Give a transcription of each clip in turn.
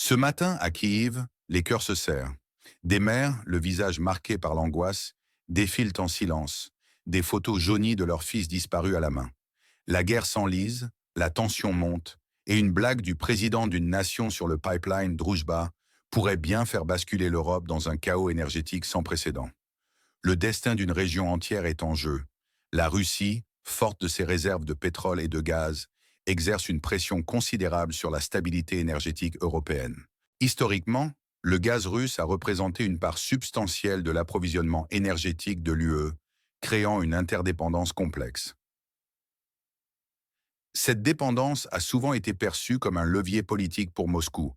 Ce matin, à Kiev, les cœurs se serrent. Des mères, le visage marqué par l'angoisse, défilent en silence, des photos jaunies de leurs fils disparus à la main. La guerre s'enlise, la tension monte, et une blague du président d'une nation sur le pipeline Druzhba pourrait bien faire basculer l'Europe dans un chaos énergétique sans précédent. Le destin d'une région entière est en jeu. La Russie, forte de ses réserves de pétrole et de gaz, exerce une pression considérable sur la stabilité énergétique européenne. Historiquement, le gaz russe a représenté une part substantielle de l'approvisionnement énergétique de l'UE, créant une interdépendance complexe. Cette dépendance a souvent été perçue comme un levier politique pour Moscou,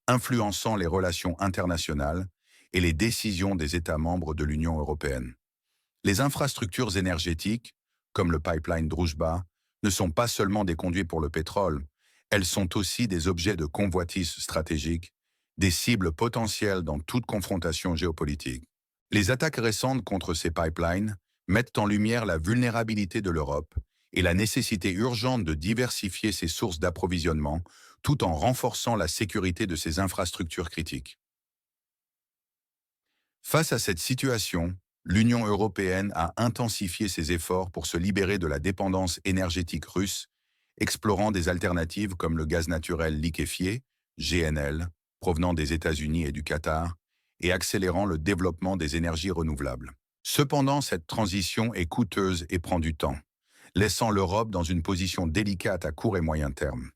influençant les relations internationales et les décisions des États membres de l'Union européenne. Les infrastructures énergétiques, comme le pipeline Druzhba, ne sont pas seulement des conduits pour le pétrole, elles sont aussi des objets de convoitise stratégique, des cibles potentielles dans toute confrontation géopolitique. Les attaques récentes contre ces pipelines mettent en lumière la vulnérabilité de l'Europe et la nécessité urgente de diversifier ses sources d'approvisionnement tout en renforçant la sécurité de ses infrastructures critiques. Face à cette situation, l'Union européenne a intensifié ses efforts pour se libérer de la dépendance énergétique russe, explorant des alternatives comme le gaz naturel liquéfié, GNL, provenant des États-Unis et du Qatar, et accélérant le développement des énergies renouvelables. Cependant, cette transition est coûteuse et prend du temps, laissant l'Europe dans une position délicate à court et moyen terme.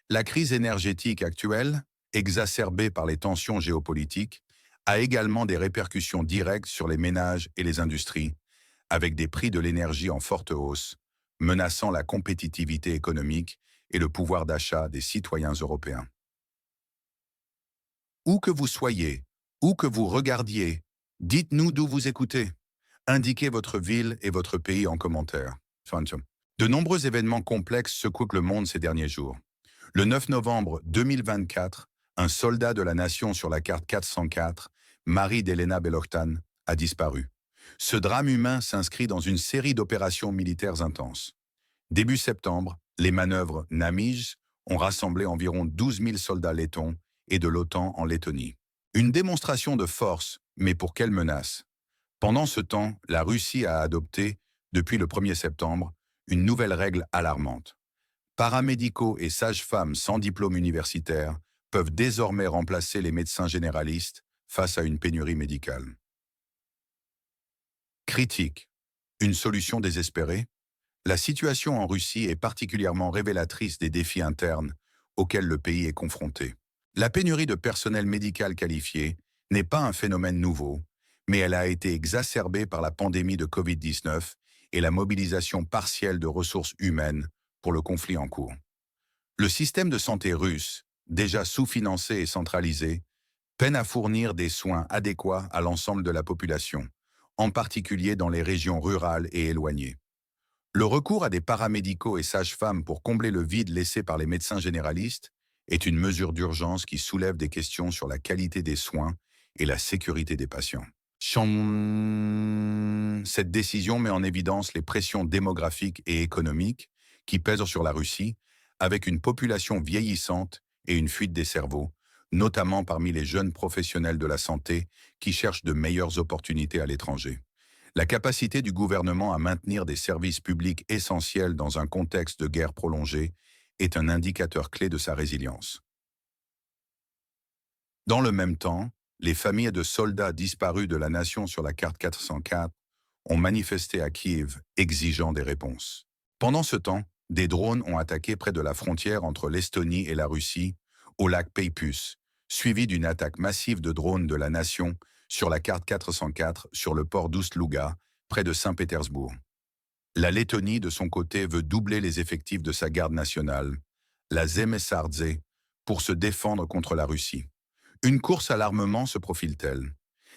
La crise énergétique actuelle, exacerbée par les tensions géopolitiques, a également des répercussions directes sur les ménages et les industries, avec des prix de l'énergie en forte hausse, menaçant la compétitivité économique et le pouvoir d'achat des citoyens européens. Où que vous soyez, où que vous regardiez, dites-nous d'où vous écoutez. Indiquez votre ville et votre pays en commentaire. De nombreux événements complexes secouent le monde ces derniers jours. Le 9 novembre 2024, un soldat de la nation sur la carte 404, Marie d'Elena Belohtan, a disparu. Ce drame humain s'inscrit dans une série d'opérations militaires intenses. Début septembre, les manœuvres Namij ont rassemblé environ 12 000 soldats lettons et de l'OTAN en Lettonie. Une démonstration de force, mais pour quelle menace? Pendant ce temps, la Russie a adopté, depuis le 1er septembre, une nouvelle règle alarmante. Paramédicaux et sages-femmes sans diplôme universitaire peuvent désormais remplacer les médecins généralistes face à une pénurie médicale. Critique. Une solution désespérée? La situation en Russie est particulièrement révélatrice des défis internes auxquels le pays est confronté. La pénurie de personnel médical qualifié n'est pas un phénomène nouveau, mais elle a été exacerbée par la pandémie de Covid-19 et la mobilisation partielle de ressources humaines pour le conflit en cours. Le système de santé russe, déjà sous-financé et centralisé, peine à fournir des soins adéquats à l'ensemble de la population, en particulier dans les régions rurales et éloignées. Le recours à des paramédicaux et sages-femmes pour combler le vide laissé par les médecins généralistes est une mesure d'urgence qui soulève des questions sur la qualité des soins et la sécurité des patients. Cette décision met en évidence les pressions démographiques et économiques qui pèsent sur la Russie, avec une population vieillissante et une fuite des cerveaux, notamment parmi les jeunes professionnels de la santé qui cherchent de meilleures opportunités à l'étranger. La capacité du gouvernement à maintenir des services publics essentiels dans un contexte de guerre prolongée est un indicateur clé de sa résilience. Dans le même temps, les familles de soldats disparus de la nation sur la carte 404 ont manifesté à Kiev, exigeant des réponses. Pendant ce temps, des drones ont attaqué près de la frontière entre l'Estonie et la Russie, au lac Peipus, suivi d'une attaque massive de drones de la nation sur la carte 404 sur le port d'Oust-Louga, près de Saint-Pétersbourg. La Lettonie, de son côté, veut doubler les effectifs de sa garde nationale, la Zemesardze, pour se défendre contre la Russie. Une course à l'armement se profile-t-elle?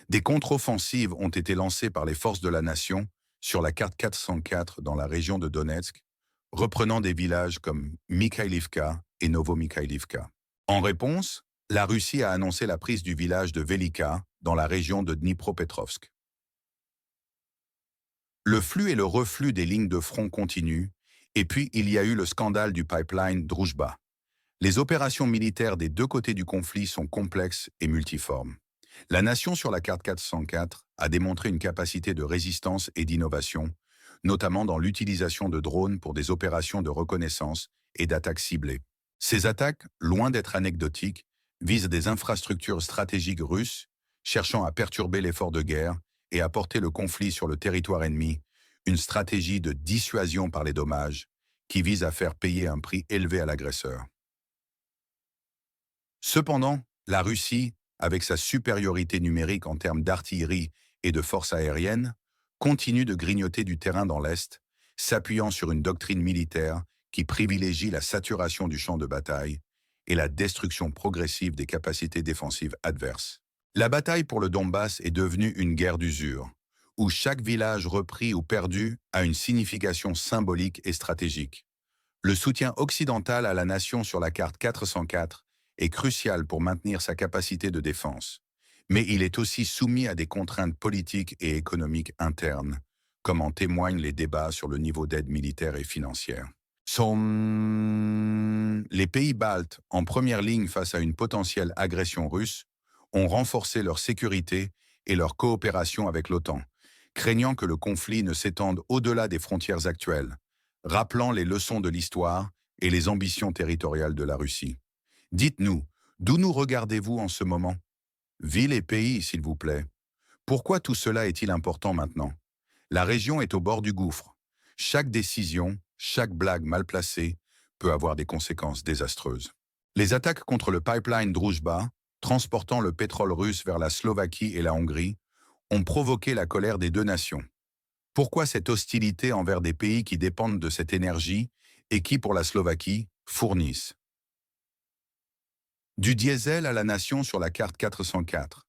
Des contre-offensives ont été lancées par les forces de la nation sur la carte 404 dans la région de Donetsk, reprenant des villages comme Mikhailivka et Novo-Mikhailivka. En réponse, la Russie a annoncé la prise du village de Velika dans la région de Dnipropetrovsk. Le flux et le reflux des lignes de front continuent, et puis il y a eu le scandale du pipeline Druzhba. Les opérations militaires des deux côtés du conflit sont complexes et multiformes. La nation sur la carte 404 a démontré une capacité de résistance et d'innovation, notamment dans l'utilisation de drones pour des opérations de reconnaissance et d'attaques ciblées. Ces attaques, loin d'être anecdotiques, visent des infrastructures stratégiques russes, cherchant à perturber l'effort de guerre et à porter le conflit sur le territoire ennemi, une stratégie de dissuasion par les dommages qui vise à faire payer un prix élevé à l'agresseur. Cependant, la Russie, avec sa supériorité numérique en termes d'artillerie et de force aérienne, continue de grignoter du terrain dans l'Est, s'appuyant sur une doctrine militaire qui privilégie la saturation du champ de bataille et la destruction progressive des capacités défensives adverses. La bataille pour le Donbass est devenue une guerre d'usure, où chaque village repris ou perdu a une signification symbolique et stratégique. Le soutien occidental à la nation sur la carte 404 est crucial pour maintenir sa capacité de défense, mais il est aussi soumis à des contraintes politiques et économiques internes, comme en témoignent les débats sur le niveau d'aide militaire et financière. Les pays baltes, en première ligne face à une potentielle agression russe, ont renforcé leur sécurité et leur coopération avec l'OTAN, craignant que le conflit ne s'étende au-delà des frontières actuelles, rappelant les leçons de l'histoire et les ambitions territoriales de la Russie. Dites-nous, d'où nous regardez-vous en ce moment? Ville et pays, s'il vous plaît. Pourquoi tout cela est-il important maintenant? La région est au bord du gouffre. Chaque décision, chaque blague mal placée peut avoir des conséquences désastreuses. Les attaques contre le pipeline Druzhba, transportant le pétrole russe vers la Slovaquie et la Hongrie, ont provoqué la colère des deux nations. Pourquoi cette hostilité envers des pays qui dépendent de cette énergie et qui, pour la Slovaquie, fournissent du diesel à la nation sur la carte 404?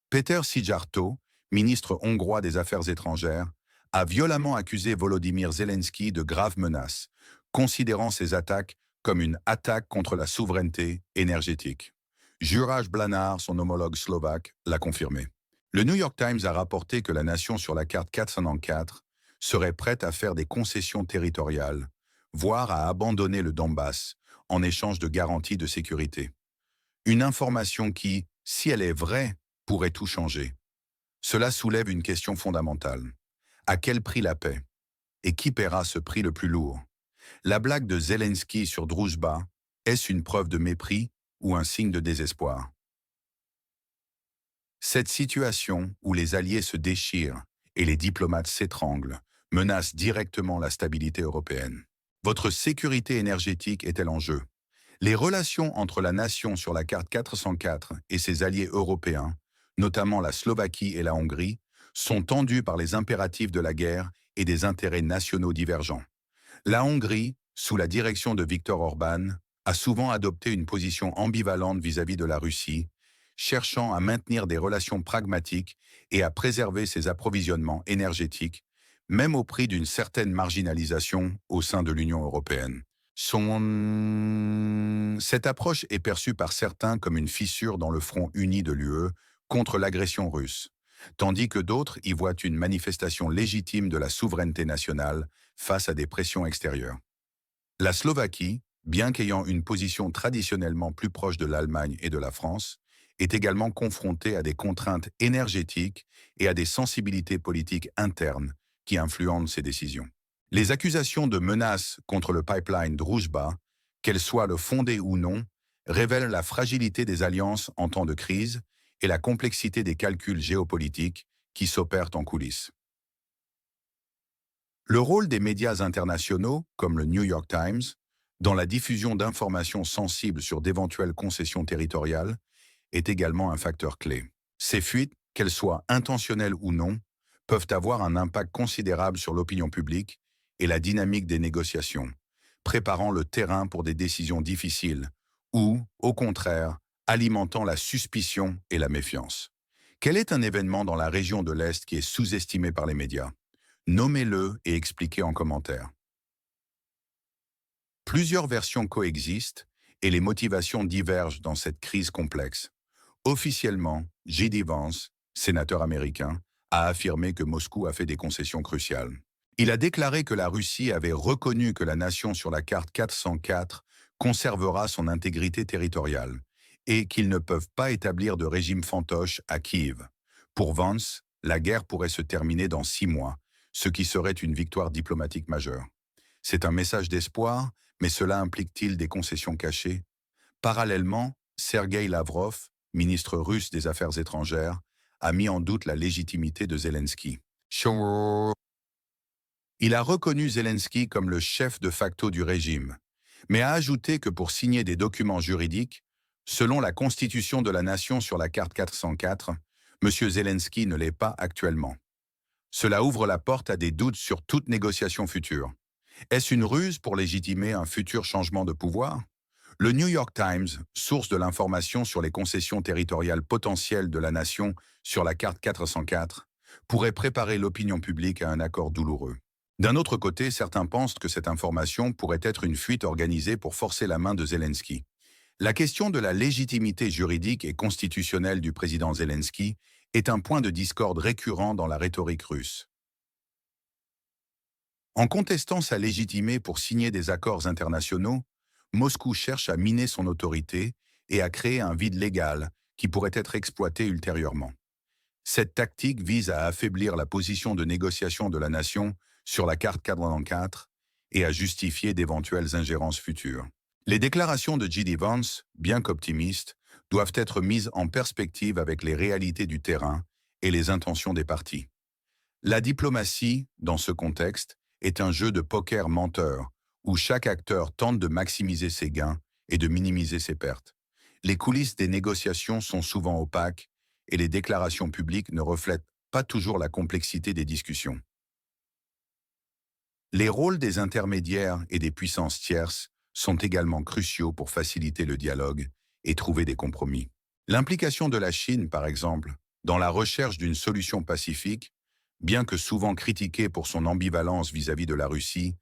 Péter Szijjártó, ministre hongrois des Affaires étrangères, a violemment accusé Volodymyr Zelensky de graves menaces, considérant ces attaques comme une attaque contre la souveraineté énergétique. Juraj Blanár, son homologue slovaque, l'a confirmé. Le New York Times a rapporté que la nation sur la carte 404 serait prête à faire des concessions territoriales, voire à abandonner le Donbass en échange de garanties de sécurité. Une information qui, si elle est vraie, pourrait tout changer. Cela soulève une question fondamentale. À quel prix la paix? Et qui paiera ce prix le plus lourd? La blague de Zelensky sur Druzhba, est-ce une preuve de mépris ou un signe de désespoir? Cette situation où les alliés se déchirent et les diplomates s'étranglent menace directement la stabilité européenne. Votre sécurité énergétique est-elle en jeu? Les relations entre la nation sur la carte 404 et ses alliés européens, notamment la Slovaquie et la Hongrie, sont tendues par les impératifs de la guerre et des intérêts nationaux divergents. La Hongrie, sous la direction de Viktor Orban, a souvent adopté une position ambivalente vis-à-vis de la Russie, cherchant à maintenir des relations pragmatiques et à préserver ses approvisionnements énergétiques, même au prix d'une certaine marginalisation au sein de l'Union européenne. Cette approche est perçue par certains comme une fissure dans le front uni de l'UE contre l'agression russe, tandis que d'autres y voient une manifestation légitime de la souveraineté nationale face à des pressions extérieures. La Slovaquie, bien qu'ayant une position traditionnellement plus proche de l'Allemagne et de la France, est également confrontée à des contraintes énergétiques et à des sensibilités politiques internes qui influencent ses décisions. Les accusations de menaces contre le pipeline Druzhba, qu'elles soient le fondées ou non, révèlent la fragilité des alliances en temps de crise et la complexité des calculs géopolitiques qui s'opèrent en coulisses. Le rôle des médias internationaux, comme le New York Times, dans la diffusion d'informations sensibles sur d'éventuelles concessions territoriales, est également un facteur clé. Ces fuites, qu'elles soient intentionnelles ou non, peuvent avoir un impact considérable sur l'opinion publique et la dynamique des négociations, préparant le terrain pour des décisions difficiles ou, au contraire, alimentant la suspicion et la méfiance. Quel est un événement dans la région de l'Est qui est sous-estimé par les médias? Nommez-le et expliquez en commentaire. Plusieurs versions coexistent et les motivations divergent dans cette crise complexe. Officiellement, J.D. Vance, sénateur américain, a affirmé que Moscou a fait des concessions cruciales. Il a déclaré que la Russie avait reconnu que la nation sur la carte 404 conservera son intégrité territoriale et qu'ils ne peuvent pas établir de régime fantoche à Kiev. Pour Vance, la guerre pourrait se terminer dans 6 mois, ce qui serait une victoire diplomatique majeure. C'est un message d'espoir, mais cela implique-t-il des concessions cachées? Parallèlement, Sergueï Lavrov, ministre russe des Affaires étrangères, a mis en doute la légitimité de Zelensky. Il a reconnu Zelensky comme le chef de facto du régime, mais a ajouté que pour signer des documents juridiques, selon la constitution de la nation sur la carte 404, M. Zelensky ne l'est pas actuellement. Cela ouvre la porte à des doutes sur toute négociation future. Est-ce une ruse pour légitimer un futur changement de pouvoir? Le New York Times, source de l'information sur les concessions territoriales potentielles de la nation sur la carte 404, pourrait préparer l'opinion publique à un accord douloureux. D'un autre côté, certains pensent que cette information pourrait être une fuite organisée pour forcer la main de Zelensky. La question de la légitimité juridique et constitutionnelle du président Zelensky est un point de discorde récurrent dans la rhétorique russe. En contestant sa légitimité pour signer des accords internationaux, Moscou cherche à miner son autorité et à créer un vide légal qui pourrait être exploité ultérieurement. Cette tactique vise à affaiblir la position de négociation de la nation sur la carte 404 et à justifier d'éventuelles ingérences futures. Les déclarations de J.D. Vance, bien qu'optimistes, doivent être mises en perspective avec les réalités du terrain et les intentions des parties. La diplomatie, dans ce contexte, est un jeu de poker menteur où chaque acteur tente de maximiser ses gains et de minimiser ses pertes. Les coulisses des négociations sont souvent opaques et les déclarations publiques ne reflètent pas toujours la complexité des discussions. Les rôles des intermédiaires et des puissances tierces sont également cruciaux pour faciliter le dialogue et trouver des compromis. L'implication de la Chine, par exemple, dans la recherche d'une solution pacifique, bien que souvent critiquée pour son ambivalence vis-à-vis de la Russie,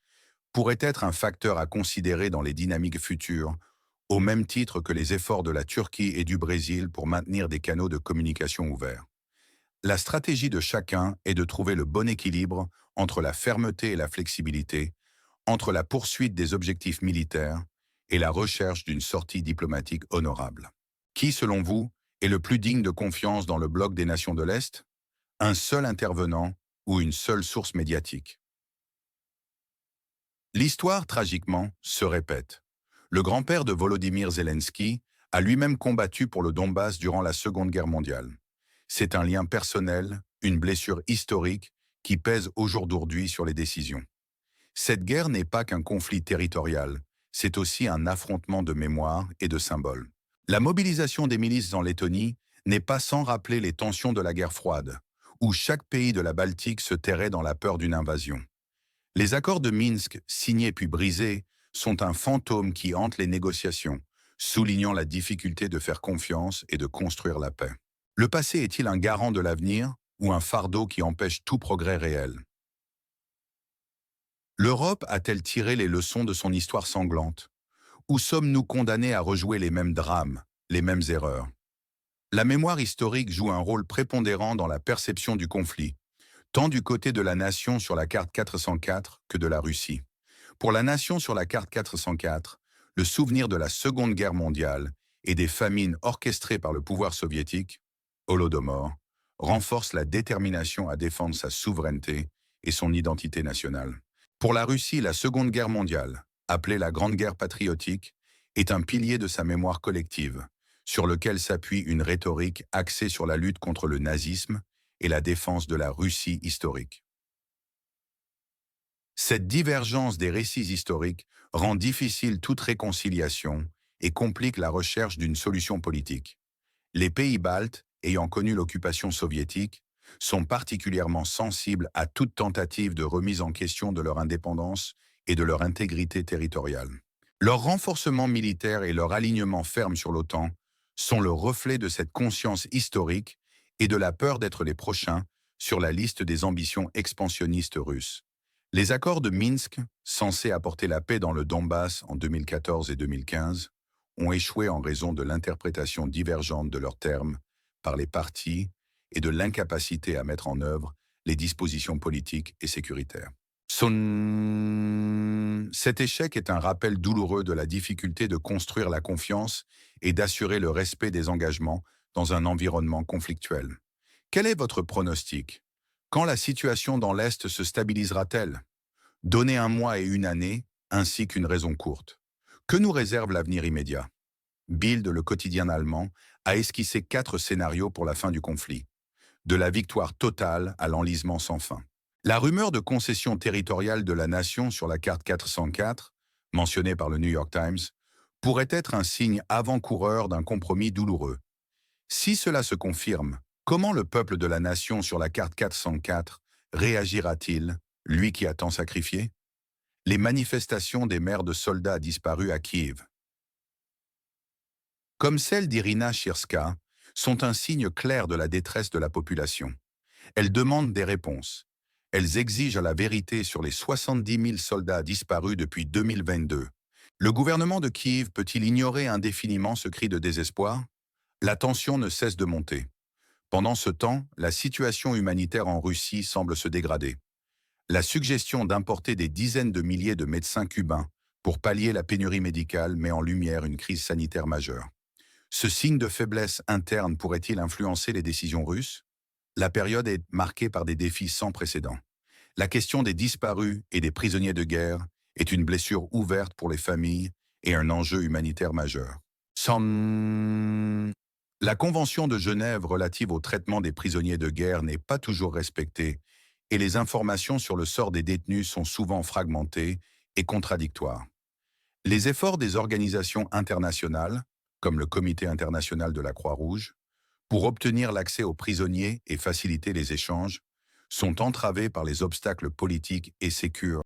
pourrait être un facteur à considérer dans les dynamiques futures, au même titre que les efforts de la Turquie et du Brésil pour maintenir des canaux de communication ouverts. La stratégie de chacun est de trouver le bon équilibre entre la fermeté et la flexibilité, entre la poursuite des objectifs militaires et la recherche d'une sortie diplomatique honorable. Qui, selon vous, est le plus digne de confiance dans le bloc des nations de l'Est? Un seul intervenant ou une seule source médiatique? L'histoire, tragiquement, se répète. Le grand-père de Volodymyr Zelensky a lui-même combattu pour le Donbass durant la Seconde Guerre mondiale. C'est un lien personnel, une blessure historique qui pèse au jour d'aujourd'hui sur les décisions. Cette guerre n'est pas qu'un conflit territorial, c'est aussi un affrontement de mémoire et de symboles. La mobilisation des milices en Lettonie n'est pas sans rappeler les tensions de la guerre froide, où chaque pays de la Baltique se terrait dans la peur d'une invasion. Les accords de Minsk, signés puis brisés, sont un fantôme qui hante les négociations, soulignant la difficulté de faire confiance et de construire la paix. Le passé est-il un garant de l'avenir ou un fardeau qui empêche tout progrès réel? L'Europe a-t-elle tiré les leçons de son histoire sanglante? Ou sommes-nous condamnés à rejouer les mêmes drames, les mêmes erreurs? La mémoire historique joue un rôle prépondérant dans la perception du conflit, tant du côté de la nation sur la carte 404 que de la Russie. Pour la nation sur la carte 404, le souvenir de la Seconde Guerre mondiale et des famines orchestrées par le pouvoir soviétique, Holodomor, renforce la détermination à défendre sa souveraineté et son identité nationale. Pour la Russie, la Seconde Guerre mondiale, appelée la Grande Guerre patriotique, est un pilier de sa mémoire collective, sur lequel s'appuie une rhétorique axée sur la lutte contre le nazisme et la défense de la Russie historique. Cette divergence des récits historiques rend difficile toute réconciliation et complique la recherche d'une solution politique. Les pays baltes, ayant connu l'occupation soviétique, sont particulièrement sensibles à toute tentative de remise en question de leur indépendance et de leur intégrité territoriale. Leur renforcement militaire et leur alignement ferme sur l'OTAN sont le reflet de cette conscience historique et de la peur d'être les prochains sur la liste des ambitions expansionnistes russes. Les accords de Minsk, censés apporter la paix dans le Donbass en 2014 et 2015, ont échoué en raison de l'interprétation divergente de leurs termes par les partis et de l'incapacité à mettre en œuvre les dispositions politiques et sécuritaires. Cet échec est un rappel douloureux de la difficulté de construire la confiance et d'assurer le respect des engagements dans un environnement conflictuel. Quel est votre pronostic? Quand la situation dans l'Est se stabilisera-t-elle? Donnez un mois et une année, ainsi qu'une raison courte. Que nous réserve l'avenir immédiat? Bild, le quotidien allemand, a esquissé 4 scénarios pour la fin du conflit, de la victoire totale à l'enlisement sans fin. La rumeur de concession territoriale de la nation sur la carte 404, mentionnée par le New York Times, pourrait être un signe avant-coureur d'un compromis douloureux. Si cela se confirme, comment le peuple de la nation sur la carte 404 réagira-t-il, lui qui a tant sacrifié? Les manifestations des mères de soldats disparus à Kiev, comme celle d'Irina Shirska, sont un signe clair de la détresse de la population. Elles demandent des réponses. Elles exigent la vérité sur les 70 000 soldats disparus depuis 2022. Le gouvernement de Kiev peut-il ignorer indéfiniment ce cri de désespoir? La tension ne cesse de monter. Pendant ce temps, la situation humanitaire en Russie semble se dégrader. La suggestion d'importer des dizaines de milliers de médecins cubains pour pallier la pénurie médicale met en lumière une crise sanitaire majeure. Ce signe de faiblesse interne pourrait-il influencer les décisions russes? La période est marquée par des défis sans précédent. La question des disparus et des prisonniers de guerre est une blessure ouverte pour les familles et un enjeu humanitaire majeur. La Convention de Genève relative au traitement des prisonniers de guerre n'est pas toujours respectée et les informations sur le sort des détenus sont souvent fragmentées et contradictoires. Les efforts des organisations internationales, comme le Comité international de la Croix-Rouge, pour obtenir l'accès aux prisonniers et faciliter les échanges, sont entravés par les obstacles politiques et sécuritaires